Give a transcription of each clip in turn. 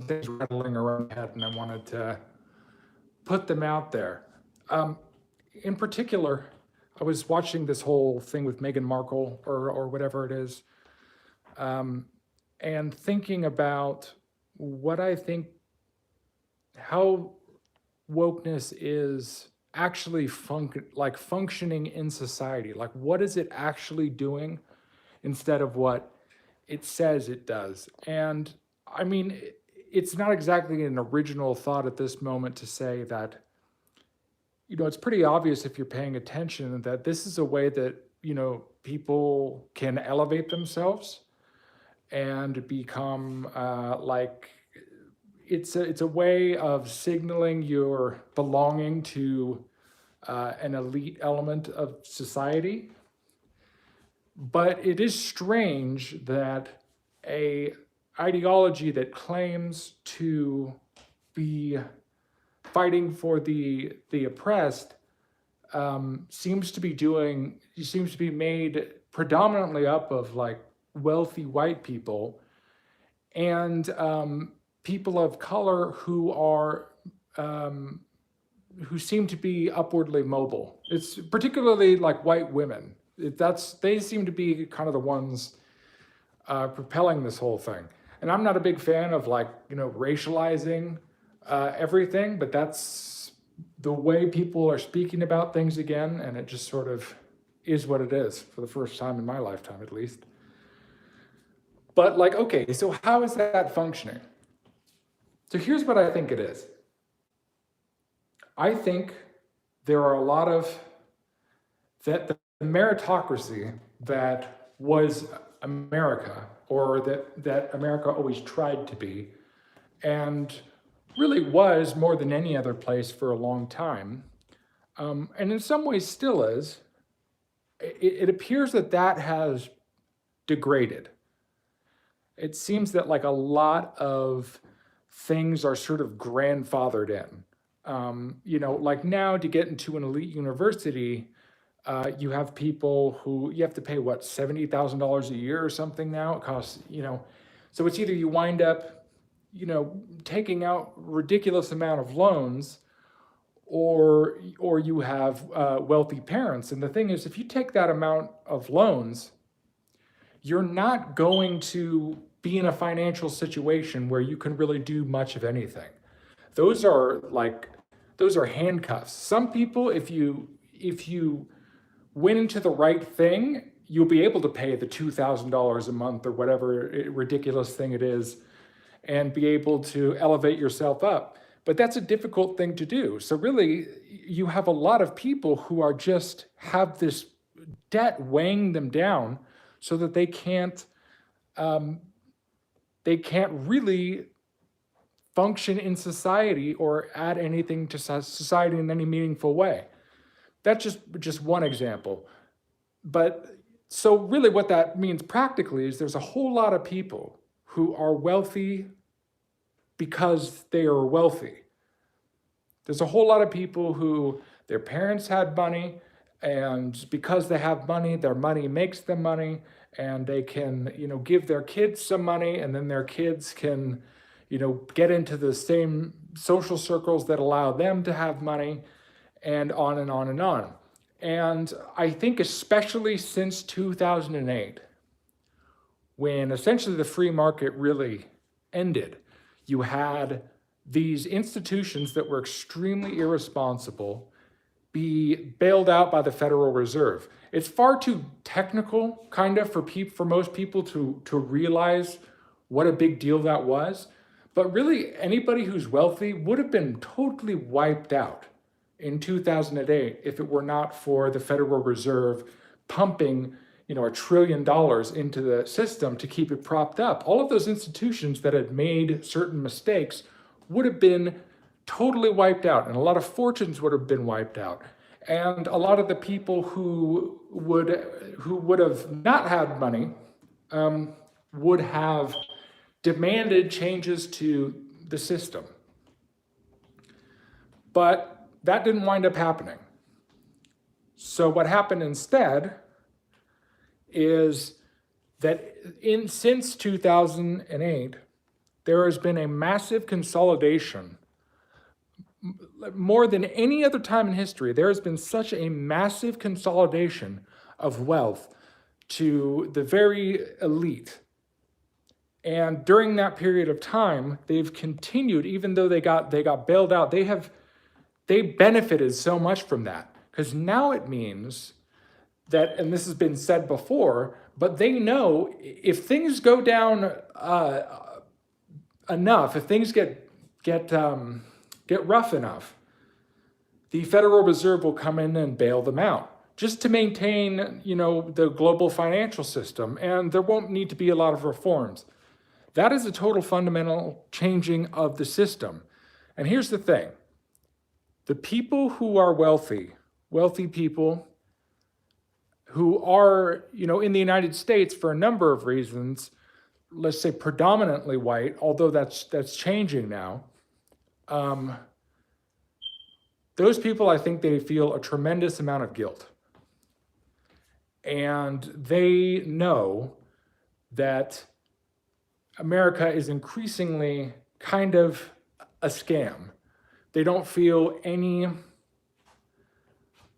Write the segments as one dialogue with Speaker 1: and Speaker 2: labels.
Speaker 1: things rattling around my head, and I wanted to put them out there. In particular, I was watching this whole thing with Meghan Markle or whatever it is, and thinking about what I think, how wokeness is actually functioning in society. Like, what is it actually doing instead of what it says it does? And I mean, it's not exactly an original thought at this moment to say that, it's pretty obvious if you're paying attention that this is a way that, people can elevate themselves and become it's a way of signaling your belonging to an elite element of society. But it is strange that a ideology that claims to be fighting for the oppressed seems to be made predominantly up of like wealthy white people and people of color who seem to be upwardly mobile. It's particularly like white women. They seem to be kind of the ones propelling this whole thing. And I'm not a big fan of racializing everything, but that's the way people are speaking about things again, and it just sort of is what it is for the first time in my lifetime, at least. But okay, so how is that functioning? So here's what I think it is. I think there are a lot of that the meritocracy that was America, or that America always tried to be, and really was more than any other place for a long time, and in some ways still is, it appears that has degraded. It seems that a lot of things are sort of grandfathered in. Now to get into an elite university, you have people who you have to pay $70,000 a year or something now. It costs, so it's either you wind up, taking out ridiculous amount of loans, or you have wealthy parents. And the thing is, if you take that amount of loans, you're not going to be in a financial situation where you can really do much of anything. Those are handcuffs. Some people, if you went into the right thing, you'll be able to pay the $2,000 a month or whatever ridiculous thing it is, and be able to elevate yourself up. But that's a difficult thing to do. So really, you have a lot of people who are just have this debt weighing them down, so that they can't really function in society or add anything to society in any meaningful way. That's just one example. But so really what that means practically is there's a whole lot of people who are wealthy because they are wealthy. There's a whole lot of people who their parents had money, and because they have money, their money makes them money, and they can, give their kids some money, and then their kids can, get into the same social circles that allow them to have money, and on and on and on. And I think especially since 2008, when essentially the free market really ended, you had these institutions that were extremely irresponsible be bailed out by the Federal Reserve. It's far too technical, kind of, for most people to realize what a big deal that was. But really, anybody who's wealthy would have been totally wiped out in 2008 if it were not for the Federal Reserve pumping, $1 trillion into the system to keep it propped up. All of those institutions that had made certain mistakes would have been totally wiped out, and a lot of fortunes would have been wiped out. And a lot of the people who would have not had money would have demanded changes to the system. But that didn't wind up happening. So what happened instead is that since 2008, there has been a massive consolidation. More than any other time in history, there has been such a massive consolidation of wealth to the very elite. And during that period of time, they've continued, even though they got bailed out, they benefited so much from that. Because now it means that, and this has been said before, but they know if things go down enough, if things get rough enough, the Federal Reserve will come in and bail them out just to maintain, the global financial system, and there won't need to be a lot of reforms. That is a total fundamental changing of the system. And here's the thing. The people who are wealthy people who are, in the United States for a number of reasons, let's say predominantly white, although that's changing now. Those people, I think they feel a tremendous amount of guilt. And they know that America is increasingly kind of a scam. They don't feel any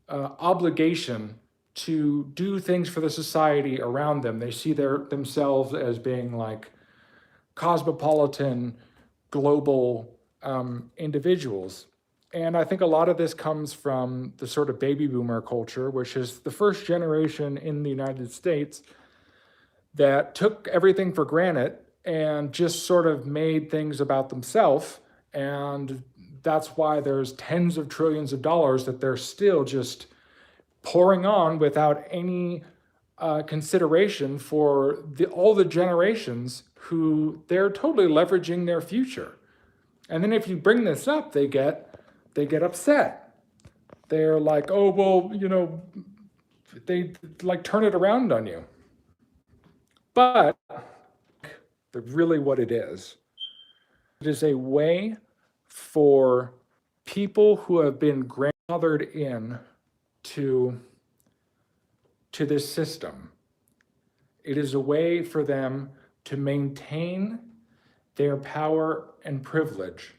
Speaker 1: obligation to do things for the society around them. They see themselves as being like cosmopolitan, global individuals. And I think a lot of this comes from the sort of baby boomer culture, which is the first generation in the United States that took everything for granted and just sort of made things about themselves. And that's why there's tens of trillions of dollars that they're still just pouring on without any consideration for all the generations who they're totally leveraging their future. And then if you bring this up, they get upset. They're like, oh, well, they like turn it around on you. But really what it is a way for people who have been grandfathered in to this system. It is a way for them to maintain their power and privilege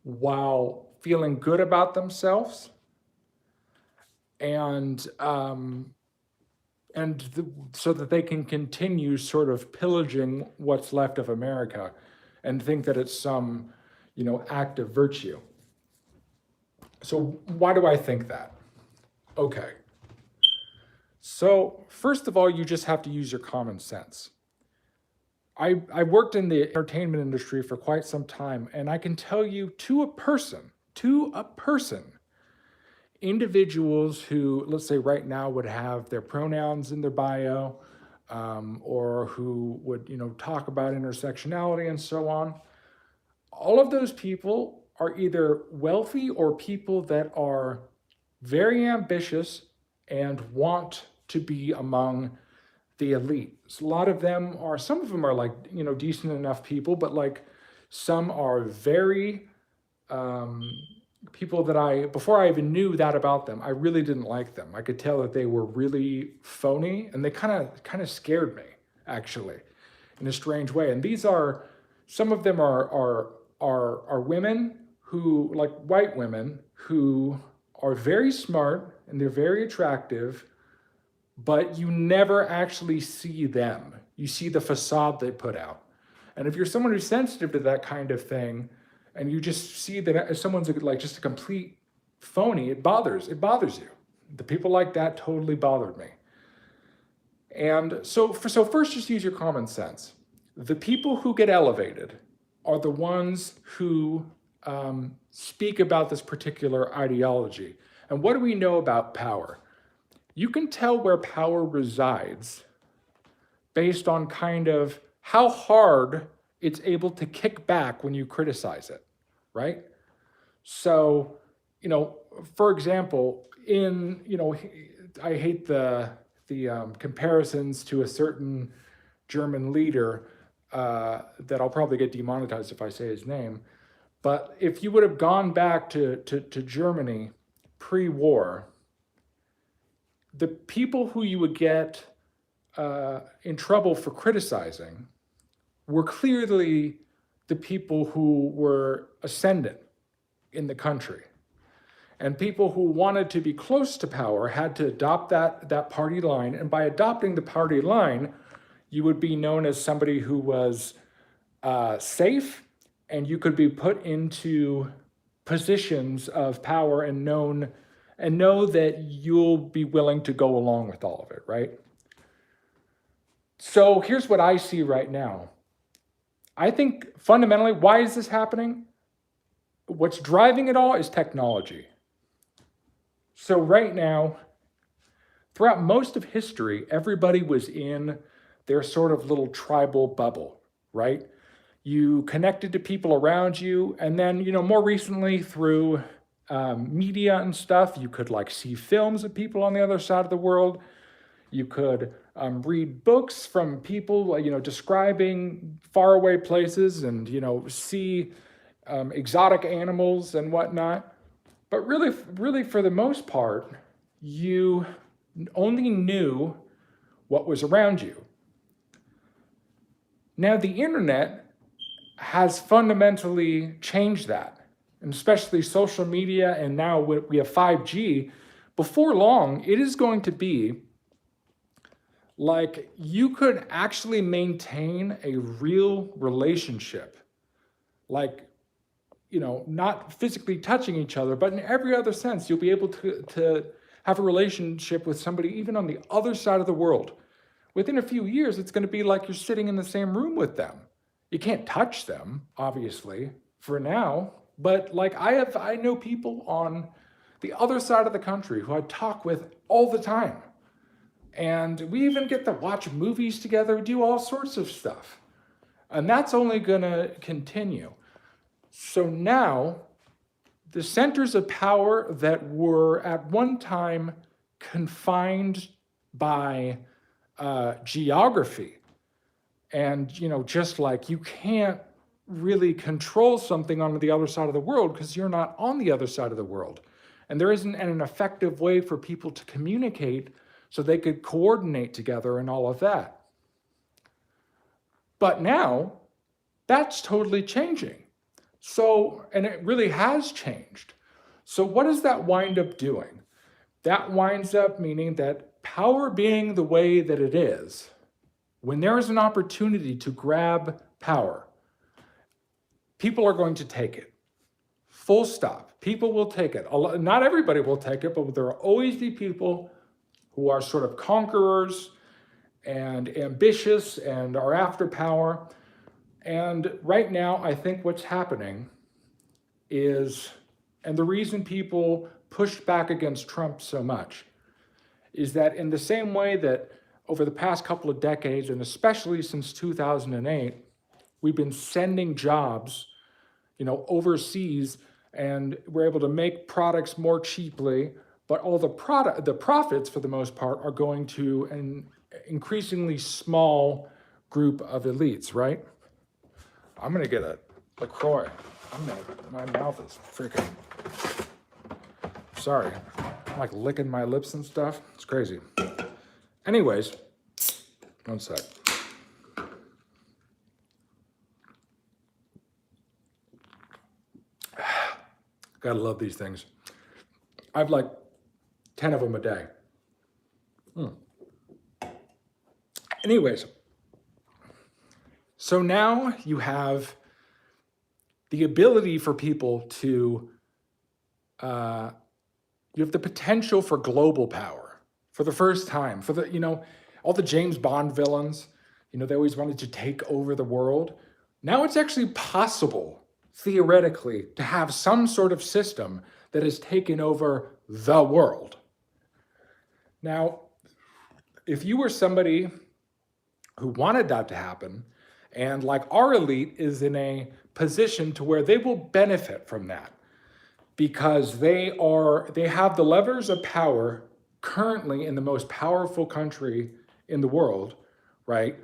Speaker 1: while feeling good about themselves so that they can continue sort of pillaging what's left of America and think that it's some, act of virtue. So why do I think that? Okay. So first of all, you just have to use your common sense. I worked in the entertainment industry for quite some time, and I can tell you to a person, individuals who, let's say right now, would have their pronouns in their bio, or who would, talk about intersectionality and so on. All of those people are either wealthy or people that are very ambitious and want to be among the elite. So some of them are like, decent enough people, but like some are very, people that before I even knew that about them, I really didn't like them. I could tell that they were really phony, and they kind of scared me, actually, in a strange way. And some of them are women who, like white women, who are very smart and they're very attractive, but you never actually see them. You see the facade they put out. And if you're someone who's sensitive to that kind of thing, and you just see that someone's like just a complete phony, it bothers you. The people like that totally bothered me. And so first, just use your common sense. The people who get elevated are the ones who speak about this particular ideology. And what do we know about power? You can tell where power resides based on kind of how hard it's able to kick back when you criticize it, right? So, for example, I hate the comparisons to a certain German leader that I'll probably get demonetized if I say his name. But if you would have gone back to Germany pre-war, the people who you would get in trouble for criticizing were clearly the people who were ascendant in the country. And people who wanted to be close to power had to adopt that party line. And by adopting the party line, you would be known as somebody who was safe, and you could be put into positions of power and know that you'll be willing to go along with all of it, right? So here's what I see right now. I think fundamentally, why is this happening? What's driving it all is technology. So right now, throughout most of history, everybody was in their sort of little tribal bubble, right? You connected to people around you, and then, more recently through media and stuff, you could like see films of people on the other side of the world. You could read books from people, describing faraway places and, see exotic animals and whatnot. But really, for the most part, you only knew what was around you. Now, the internet has fundamentally changed that, and especially social media, and now we have 5G. Before long, it is going to be like you could actually maintain a real relationship, like, not physically touching each other, but in every other sense, you'll be able to have a relationship with somebody even on the other side of the world. Within a few years, it's going to be like you're sitting in the same room with them. You can't touch them, obviously, for now, but like I know people on the other side of the country who I talk with all the time. And we even get to watch movies together, do all sorts of stuff. And that's only going to continue. So now, the centers of power that were at one time confined by geography, and just like you can't really control something on the other side of the world because you're not on the other side of the world, and there isn't an effective way for people to communicate so they could coordinate together and all of that. But now, that's totally changing. So, and it really has changed. So what does that wind up doing? That winds up meaning that power being the way that it is, when there is an opportunity to grab power, people are going to take it. Full stop. People will take it. Not everybody will take it, but there will always be people who are sort of conquerors and ambitious and are after power. And right now, I think what's happening is, and the reason people pushed back against Trump so much, is that in the same way that over the past couple of decades, and especially since 2008, we've been sending jobs, overseas, and we're able to make products more cheaply, but all the profits, for the most part, are going to an increasingly small group of elites, right? I'm gonna get a LaCroix. My mouth is freaking, sorry. I'm like licking my lips and stuff. It's crazy. Anyways, one sec. Gotta love these things. I have like 10 of them a day. Anyways, so now you have the ability for people to, you have the potential for global power for the first time. For the, all the James Bond villains, they always wanted to take over the world. Now it's actually possible, theoretically, to have some sort of system that has taken over the world. Now, if you were somebody who wanted that to happen, and like our elite is in a position to where they will benefit from that because they have the levers of power currently in the most powerful country in the world, right?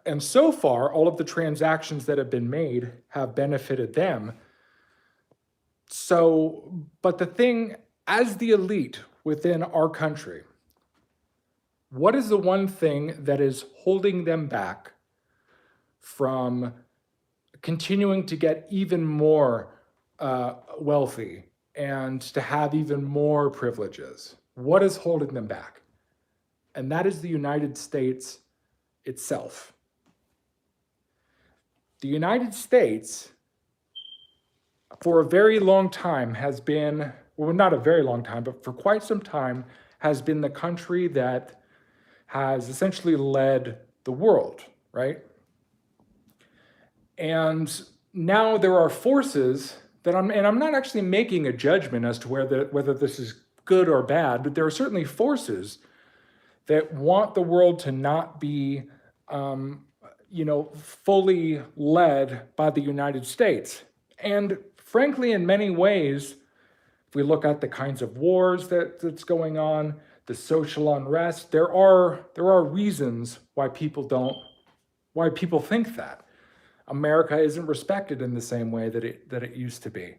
Speaker 1: And so far, all of the transactions that have been made have benefited them. So, but the thing, as the elite within our country, what is the one thing that is holding them back from continuing to get even more wealthy and to have even more privileges? What is holding them back? And that is the United States itself. The United States, for a very long time, has been, well, not a very long time, but for quite some time, has been the country that has essentially led the world, right? And now there are forces that I'm not actually making a judgment as to whether this is good or bad, but there are certainly forces that want the world to not be, fully led by the United States. And frankly, in many ways, if we look at the kinds of wars that's going on, the social unrest, there are reasons why people think that America isn't respected in the same way that it used to be,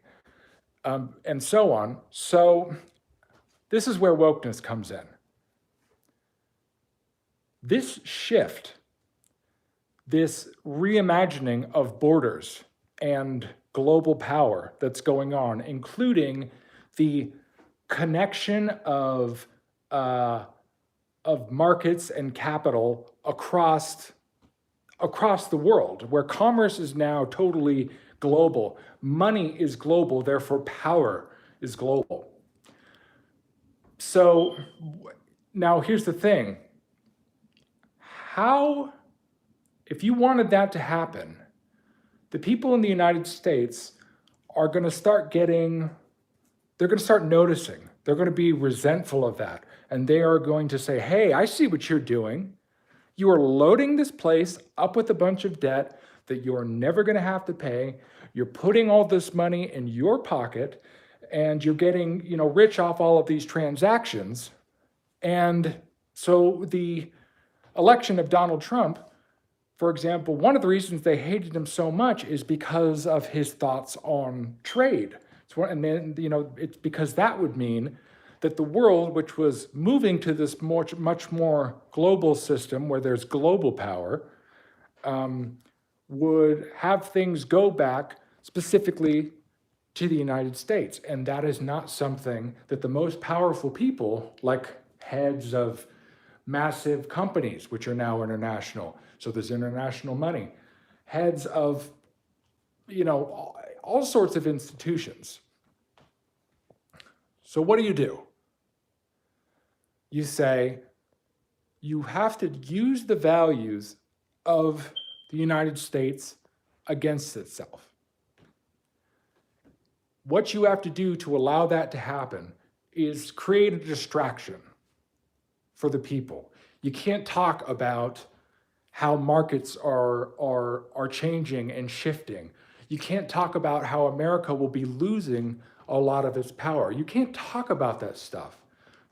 Speaker 1: and so on. So this is where wokeness comes in. This shift, this reimagining of borders and global power that's going on, including the connection of markets and capital across the world, where commerce is now totally global. Money is global, therefore power is global. So now here's the thing. If you wanted that to happen, the people in the United States are going to start noticing. They're going to be resentful of that. And they are going to say, hey, I see what you're doing. You are loading this place up with a bunch of debt that you're never going to have to pay. You're putting all this money in your pocket, and you're getting, rich off all of these transactions. And so the election of Donald Trump, for example, one of the reasons they hated him so much is because of his thoughts on trade. And then, it's because that would mean that the world, which was moving to this much more global system where there's global power, would have things go back specifically to the United States. And that is not something that the most powerful people, like heads of massive companies, which are now international, so there's international money, heads of, all sorts of institutions. So what do? You say, you have to use the values of the United States against itself. What you have to do to allow that to happen is create a distraction for the people. You can't talk about how markets are changing and shifting. You can't talk about how America will be losing a lot of its power. You can't talk about that stuff.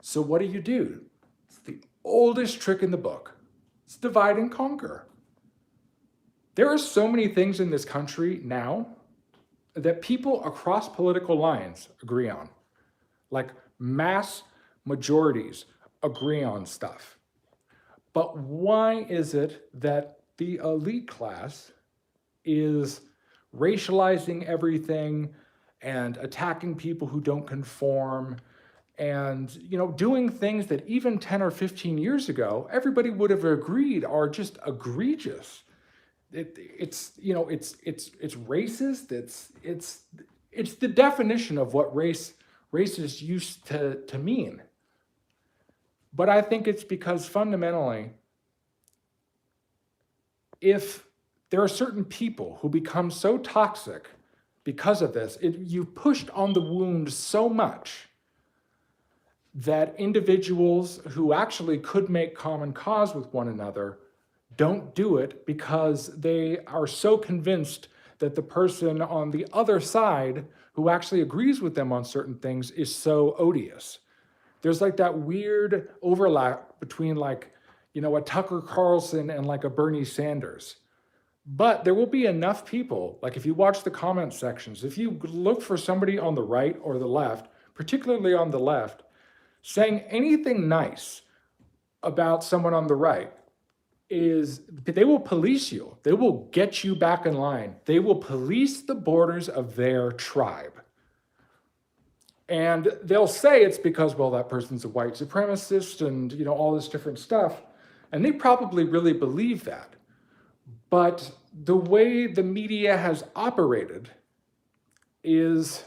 Speaker 1: So what do? It's the oldest trick in the book. It's divide and conquer. There are so many things in this country now that people across political lines agree on. Like mass majorities agree on stuff. But why is it that the elite class is racializing everything and attacking people who don't conform and doing things that even 10 or 15 years ago everybody would have agreed are just egregious? It's racist. It's the definition of what racist used to mean. But I think it's because fundamentally, if there are certain people who become so toxic because of this, you've pushed on the wound so much that individuals who actually could make common cause with one another don't do it because they are so convinced that the person on the other side who actually agrees with them on certain things is so odious. There's like that weird overlap between a Tucker Carlson and a Bernie Sanders. But there will be enough people, if you watch the comment sections, if you look for somebody on the right or the left, particularly on the left, saying anything nice about someone on the right, is they will police you. They will get you back in line. They will police the borders of their tribe. And they'll say it's because, well, that person's a white supremacist and, all this different stuff. And they probably really believe that. But the way the media has operated is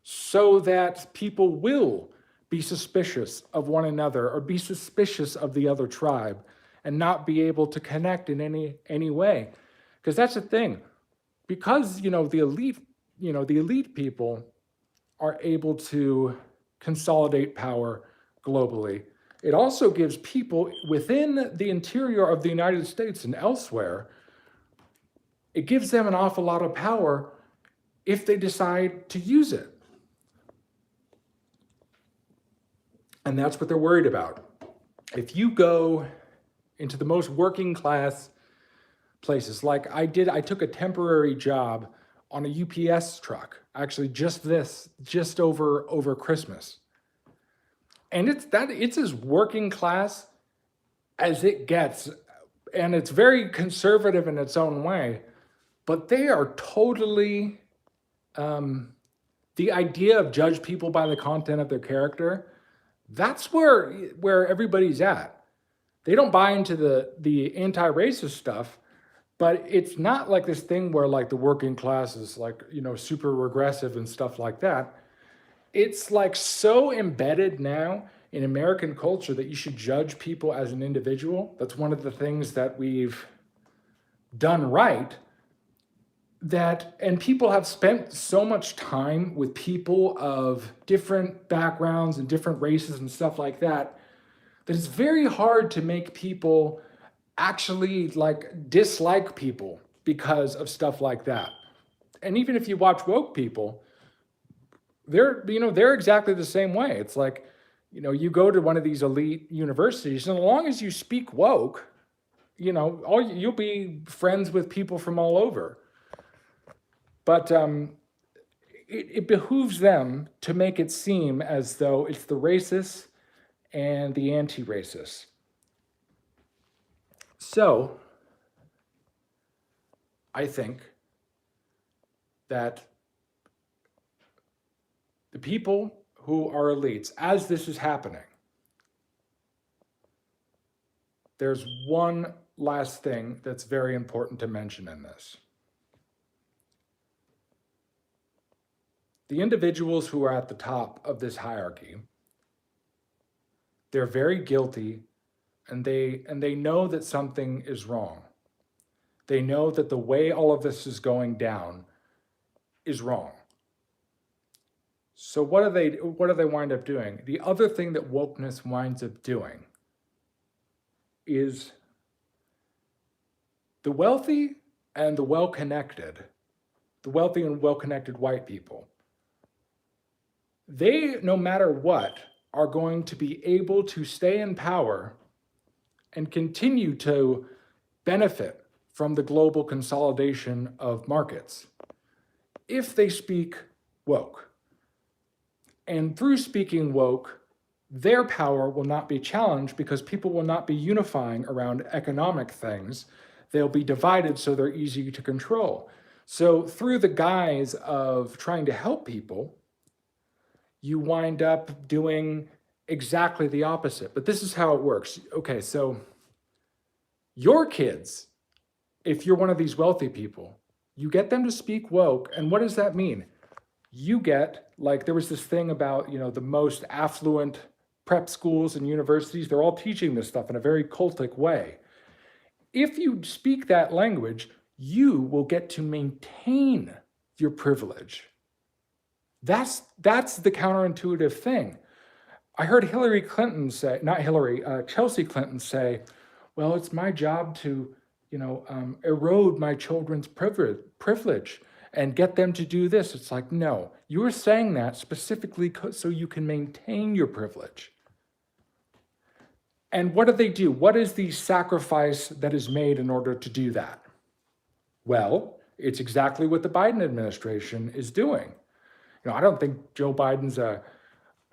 Speaker 1: so that people will be suspicious of one another or be suspicious of the other tribe and not be able to connect in any way. Because that's the thing. Because, the elite people are able to consolidate power globally. It also gives people within the interior of the United States and elsewhere, it gives them an awful lot of power if they decide to use it. And that's what they're worried about. If you go into the most working class places, like I took a temporary job on a UPS truck, actually just over Christmas. And it's as working class as it gets. And it's very conservative in its own way, but they are totally, the idea of judge people by the content of their character, that's where everybody's at. They don't buy into the anti-racist stuff, but it's not like this thing where like the working class is like, super regressive and stuff like that. It's like so embedded now in American culture that you should judge people as an individual. That's one of the things that we've done right. And people have spent so much time with people of different backgrounds and different races and stuff like that, that it's very hard to make people actually like dislike people because of stuff like that. And even if you watch woke people, they're exactly the same way. It's like, you go to one of these elite universities, and as long as you speak woke, you'll be friends with people from all over. But it behooves them to make it seem as though it's the racists and the anti-racists. So, I think that the people who are elites, as this is happening, there's one last thing that's very important to mention in this. The individuals who are at the top of this hierarchy, they're very guilty, and they know that something is wrong. They know that the way all of this is going down is wrong. So what do they wind up doing? The other thing that wokeness winds up doing is the wealthy and the well-connected white people, they, no matter what, are going to be able to stay in power and continue to benefit from the global consolidation of markets if they speak woke. And through speaking woke, their power will not be challenged because people will not be unifying around economic things. They'll be divided so they're easy to control. So through the guise of trying to help people, you wind up doing exactly the opposite. But this is how it works. Okay, so your kids, if you're one of these wealthy people, you get them to speak woke. And what does that mean? You get, like, there was this thing about, the most affluent prep schools and universities, they're all teaching this stuff in a very cultic way. If you speak that language, you will get to maintain your privilege. That's the counterintuitive thing. I heard Chelsea Clinton say, well, it's my job to, erode my children's privilege and get them to do this. It's like, no, you are saying that specifically so you can maintain your privilege. And what do they do? What is the sacrifice that is made in order to do that? Well, it's exactly what the Biden administration is doing. I don't think Joe Biden's a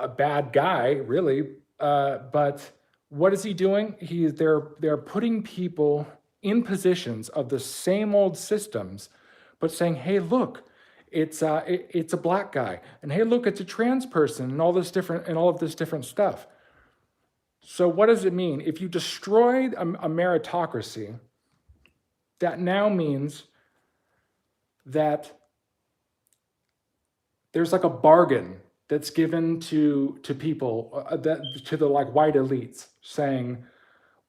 Speaker 1: bad guy, really, but What is he doing? They're putting people in positions of the same old systems, but saying, hey, look, it's a black guy, and hey, look, it's a trans person, and all of this different stuff. So what does it mean? If you destroy a meritocracy, that now means that there's like a bargain that's given to people, to the like white elites, saying,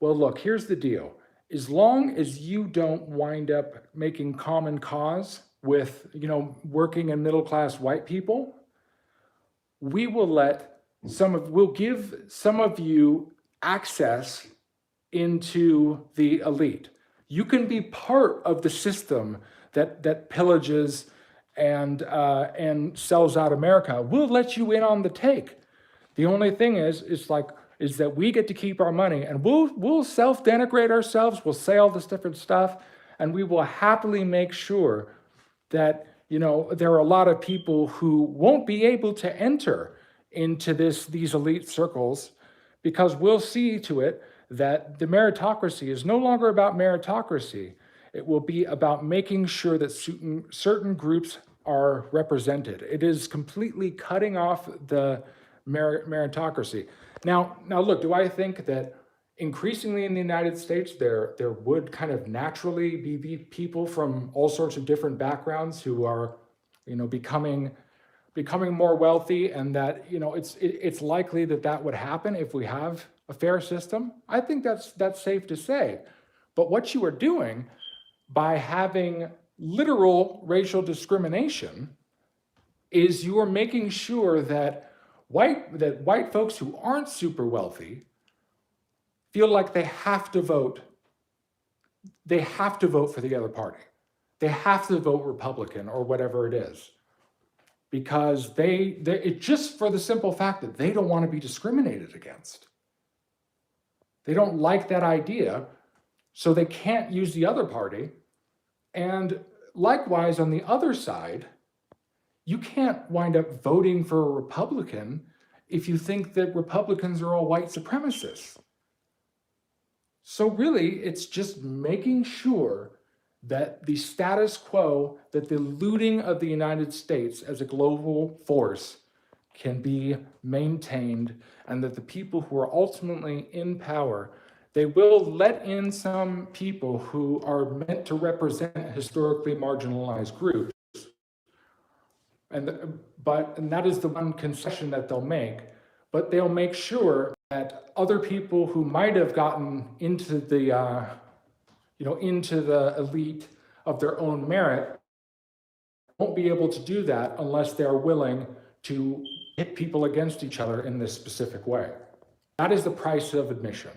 Speaker 1: well, look, here's the deal. As long as you don't wind up making common cause with, working and middle class white people, we'll give some of you access into the elite. You can be part of the system that pillages and sells out America. We'll let you in on the take. The only thing is that we get to keep our money, and we'll self-denigrate ourselves. We'll say all this different stuff, and we will happily make sure that there are a lot of people who won't be able to enter into these elite circles, because we'll see to it that the meritocracy is no longer about meritocracy. It will be about making sure that certain groups are represented. It is completely cutting off the meritocracy. Now look, do I think that increasingly in the United States, there would kind of naturally be people from all sorts of different backgrounds who are, becoming more wealthy, and that, it's likely that would happen if we have a fair system? I think that's safe to say. But what you are doing by having literal racial discrimination is you are making sure that white folks who aren't super wealthy feel like they have to vote. They have to vote for the other party. They have to vote Republican or whatever it is, because it just for the simple fact that they don't want to be discriminated against. They don't like that idea, so they can't use the other party. And likewise, on the other side, you can't wind up voting for a Republican if you think that Republicans are all white supremacists. So really, it's just making sure that the status quo, that the looting of the United States as a global force can be maintained, and that the people who are ultimately in power, they will let in some people who are meant to represent historically marginalized groups. And that is the one concession that they'll make. But they'll make sure that other people who might have gotten into the elite of their own merit won't be able to do that unless they're willing to hit people against each other in this specific way. That is the price of admission.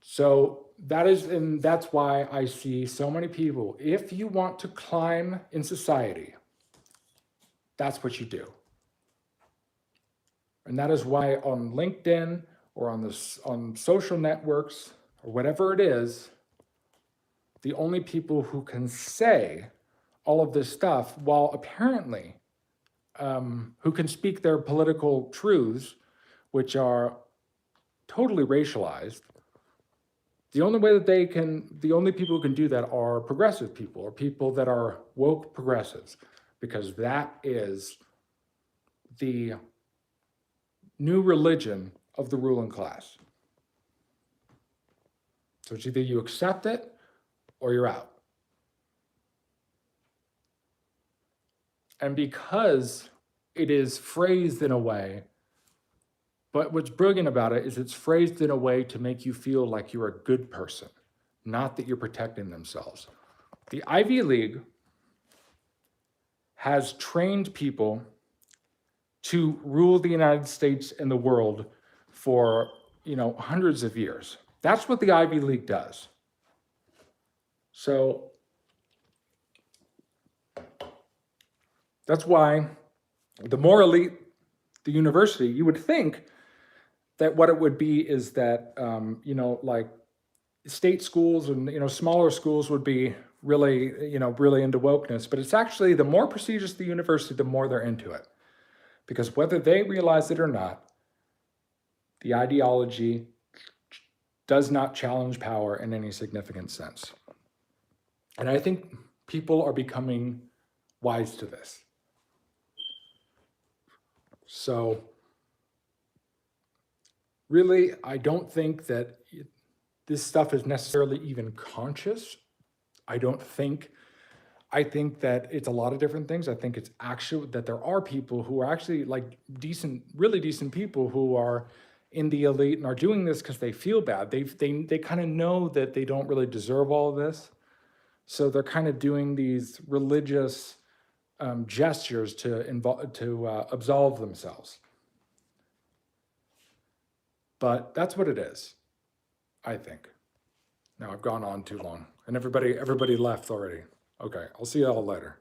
Speaker 1: So that's why I see so many people. If you want to climb in society, that's what you do. And that is why on LinkedIn or on social networks or whatever it is, the only people who can say all of this stuff, while apparently who can speak their political truths, which are totally racialized, the only people who can do that are progressive people, or people that are woke progressives, because that is the new religion of the ruling class. So it's either you accept it or you're out. And because it is phrased in a way, but what's brilliant about it is it's phrased in a way to make you feel like you're a good person, not that you're protecting themselves. The Ivy League has trained people to rule the United States and the world for, hundreds of years. That's what the Ivy League does. So that's why the more elite the university, you would think that what it would be is that, like state schools and, smaller schools would be really, really into wokeness. But it's actually the more prestigious the university, the more they're into it. Because whether they realize it or not, The ideology does not challenge power in any significant sense. And I think people are becoming wise to this. So really, I don't think that this stuff is necessarily even conscious. I think that it's a lot of different things. I think it's actually that there are people who are actually like decent, really decent people who are in the elite and are doing this because they feel bad. They kind of know that they don't really deserve all of this. So they're kind of doing these religious gestures to absolve themselves. But that's what it is, I think. Now I've gone on too long, and everybody left already. Okay, I'll see you all later.